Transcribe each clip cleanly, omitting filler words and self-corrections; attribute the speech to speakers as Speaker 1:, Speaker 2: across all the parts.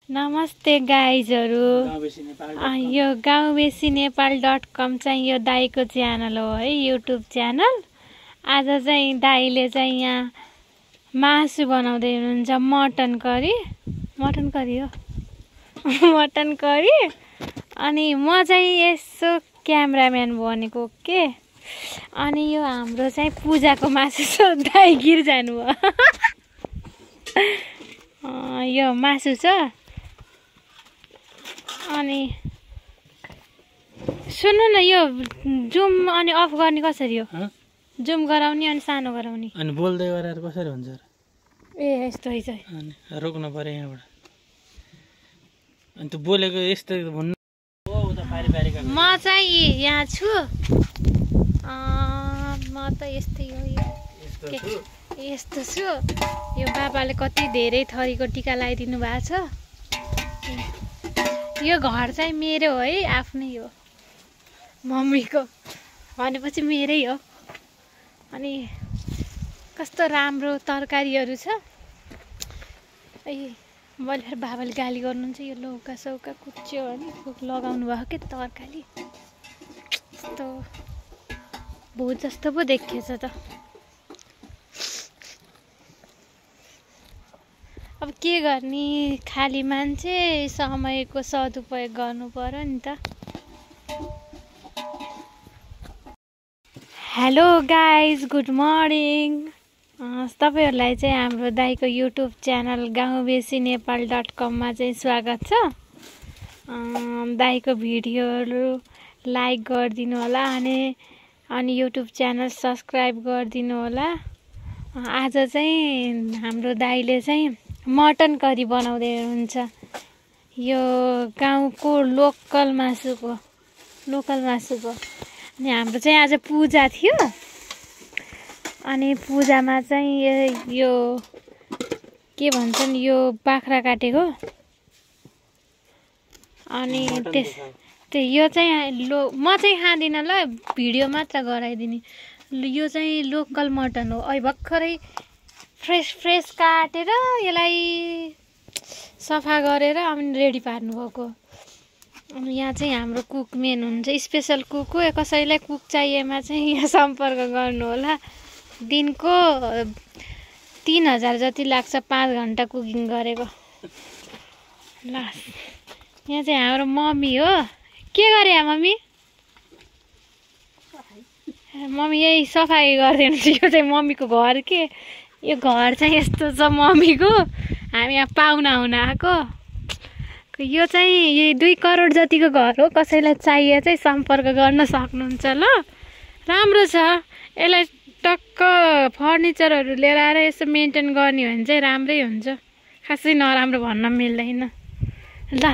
Speaker 1: नमस्ते गाइजहरु। यो गाउँबेसीनेपाल.com चाहिँ यो दाइको च्यानल हो है, युट्युब च्यानल। आज चाहिँ दाइले चाहिँ यहाँ मासु बनाउँदै हुनुहुन्छ, मटन करी हो मटन करी। अनि म चाहिँ यसो क्यामेराम्यान बनेको के। अनि यो हाम्रो चाहिँ पूजाको मासु छ, दाइ गिर जानु भयो। यो मासु छ। अनि सुन्नु न, यो जुम अनि अफ गर्ने कसरी हो? जुम गराउने अनि सानो गराउने
Speaker 2: अनि बोल्दै गरेर कसरी हुन्छ र?
Speaker 1: ए यस्तो है चाहिँ।
Speaker 2: अनि रोक्नु पर्यो यहाँबाट। अनि त्यो बोलेको यस्तो भन्नु। ओ उता पारी पारीका
Speaker 1: म चाहिँ यहाँ छु। म त यस्तै हो। यस्तो छु। यो बाबाले कति धेरै थरीको टीका लगाइदिनु भएको छ। यो घर चाहिँ मेरो हो है, आफ्नै हो, मम्मीको भनेपछि मेरै हो। अनि कस्तो राम्रो तरकारीहरू छ। मैले बाबाले गाली गर्नुहुन्छ, यो लौका सौका कुच्यो अनि लगाउनु भएको के तरकारी। यस्तो भोज जस्तो पो देखिएछ त। अब के गर्ने, खाली मान्छे, समयको सदुपयोग गर्नु पर्यो नि त। Hello guys, good morning. तपाईहरुलाई चाहिँ हाम्रो दाइको युट्युब च्यानल गाउँबेसीनेपाल.com मा चाहिँ स्वागत छ। दाइको भिडियोहरू लाइक गरिदिनु होला अनि युट्युब च्यानल सब्स्क्राइब गरिदिनु होला। आज चाहिँ हाम्रो दाइले चाहिँ मटन करी बनाउँदै हुनुहुन्छ। यो गाउँको लोकल मासुको। अनि हाम्रो चाहिँ आज पूजा थियो। अनि पूजामा चाहिँ यो के भन्छन्, यो बाख्रा काटेको। अनि यो चाहिँ म चाहिँ खाँदिनँ ल, भिडियो मात्र गराइदिने। यो चाहिँ लोकल मटन हो। अहिले भर्खरै फ्रेस काटेर यसलाई सफा गरेर अनि रेडी पार्नु भएको। अनि यहाँ चाहिँ हाम्रो कुक मेन हुन्छ, स्पेसल कुक हो। कसैलाई कुक चाहिएमा चाहिँ यहाँ सम्पर्क गर्नु होला। दिनको 3000 जति लाग्छ, 5 घन्टा कुकिङ गरेको। ल यहाँ चाहिँ हाम्रो मम्मी हो। के गरे मम्मी? मम्मी यही सफाइ गरिदिनु। यो चाहिँ मम्मीको घर के। यो घर चाहिँ यस्तो छ मम्मीको। हामी यहाँ पाहुना हुन आएको। यो चाहिँ यही 2 करोड जतिको घर हो। कसैलाई चाहिए चाहिँ सम्पर्क गर्न सक्नुहुन्छ ल। राम्रो छ। यसलाई टक्क फर्निचरहरू लिएर आएर यसो मेन्टेन गर्ने हो भने चाहिँ राम्रै हुन्छ। खासै नराम्रो भन्न मिल्दैन। ल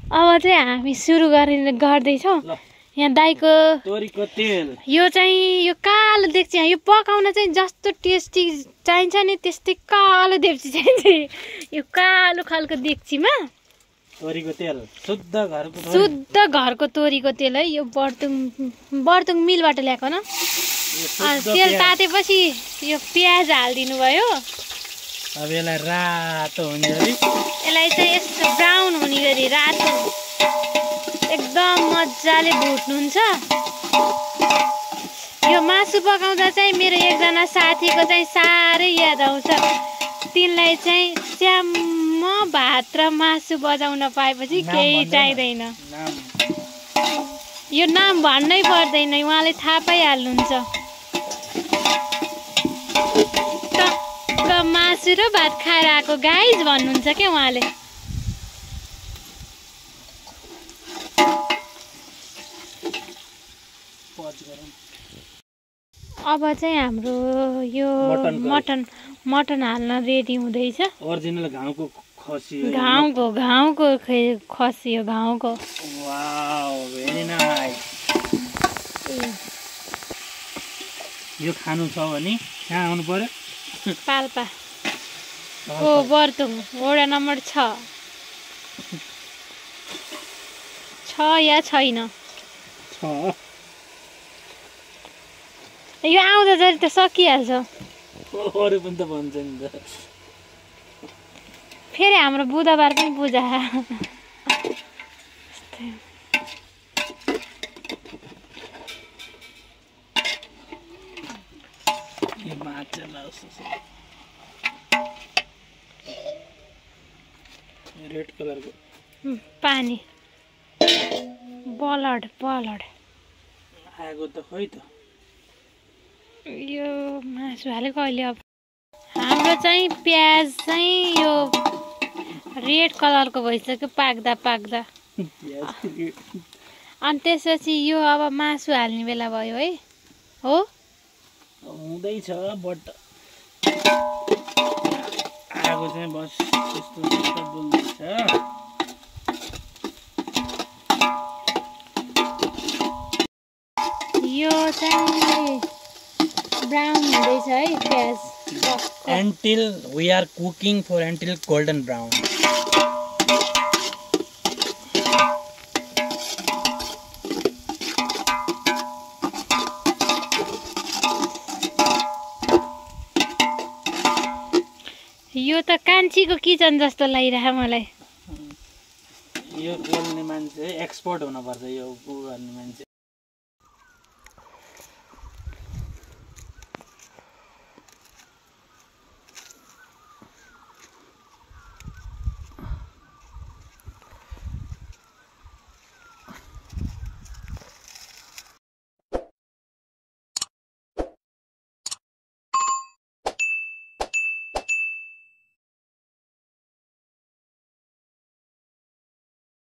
Speaker 1: अब चाहिँ हामी सुरु गर्दैछौँ। यहाँ दाइको
Speaker 2: तोरीको तेल,
Speaker 1: यो चाहिँ यो कालो देख्छ। यो पकाउन चाहिँ जस्तो टेस्टी चाहिन्छ नि त्यस्तै कालो देख्छ चाहिन्छ। यो कालो खालको देख्छीमा
Speaker 2: तोरीको तेल, शुद्ध
Speaker 1: घरको तोरीको तेल है। यो बर्तुङ मिलबाट ल्याएको न। तेल तातेपछि यो प्याज हालिदिनु भयो।
Speaker 2: अब यसलाई रातो हुने गरी,
Speaker 1: यसलाई चाहिँ यस्तो ब्राउन हुने गरी रातो एकदम मजाले भुट्नुहुन्छ। यो मासु पकाउँदा चाहिँ मेरो एकजना साथीको चाहिँ साह्रै याद आउँछ। तिनलाई चाहिँ च्याम्म भात र मासु बजाउन पाएपछि केही चाहिँदैन। यो नाम भन्नै पर्दैन, उहाँले थाहा पाइहाल्नुहुन्छ। टक्क मासु र भात खाएर आएको गाइज भन्नुहुन्छ क्या उहाँले। अब चाहिँ हाम्रो यो मटन हाल्न रेडी हुँदैछ।
Speaker 2: ओरिजिनल गाउँको खसी,
Speaker 1: गाउँको खसी हो, गाउँको।
Speaker 2: Wow very nice. यो खानु छ भने कहाँ आउनु पर्यो?
Speaker 1: पाल्पा ओ बर्तुङ वडा नम्बर 6 या छैन?
Speaker 2: 6।
Speaker 1: यो आउँदा जति त सकिहाल्छ।
Speaker 2: अरू पनि त भन्छ नि त।
Speaker 1: फेरि हाम्रो बुधबार पनि पूजा
Speaker 2: रेड कलरको
Speaker 1: पानी बलड
Speaker 2: आएको त खोइ त
Speaker 1: यो मासु हालेको अहिले अब हाम्रो चाहिँ प्याज चाहिँ यो रेड कलरको भइसक्यो पाक्दा अनि त्यसपछि यो अब मासु हाल्ने बेला भयो है हो
Speaker 2: हुँदैछ बट आगो चाहिँ बस त्यस्तो बोल्दैछ
Speaker 1: यो चाहिँ ब्राउन हुँदैछ है प्याज
Speaker 2: until we are cooking for until golden brown
Speaker 1: यो त कान्छीको किचन जस्तो लागिरहेको मलाई
Speaker 2: यो बोल्ने मान्छे एक्सपर्ट हुनुपर्छ यो गर्ने मान्छे